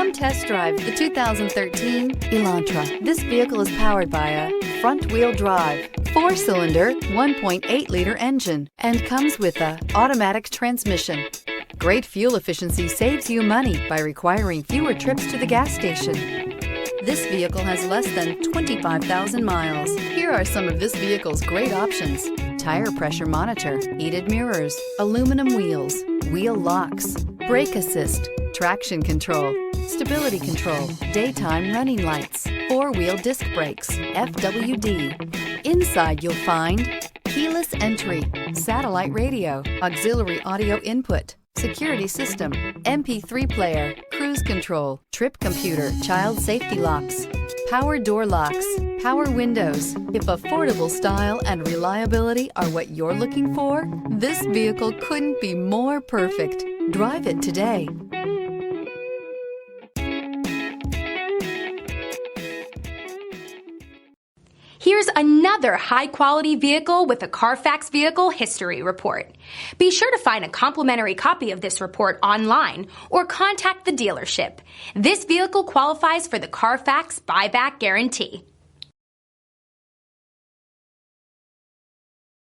Come test drive the 2013 Elantra. This vehicle is powered by a front-wheel drive, 4-cylinder, 1.8-liter engine, and comes with a automatic transmission. Great fuel efficiency saves you money by requiring fewer trips to the gas station. This vehicle has less than 25,000 miles. Here are some of this vehicle's great options: tire pressure monitor, heated mirrors, aluminum wheels, wheel locks, brake assist, traction control, stability control, daytime running lights, 4-wheel disc brakes, FWD. Inside you'll find keyless entry, satellite radio, auxiliary audio input, security system, MP3 player, cruise control, trip computer, child safety locks, power door locks, power windows. If affordable style and reliability are what you're looking for, this vehicle couldn't be more perfect. Drive it today. Here's another high-quality vehicle with a Carfax Vehicle History Report. Be sure to find a complimentary copy of this report online or contact the dealership. This vehicle qualifies for the Carfax Buyback Guarantee.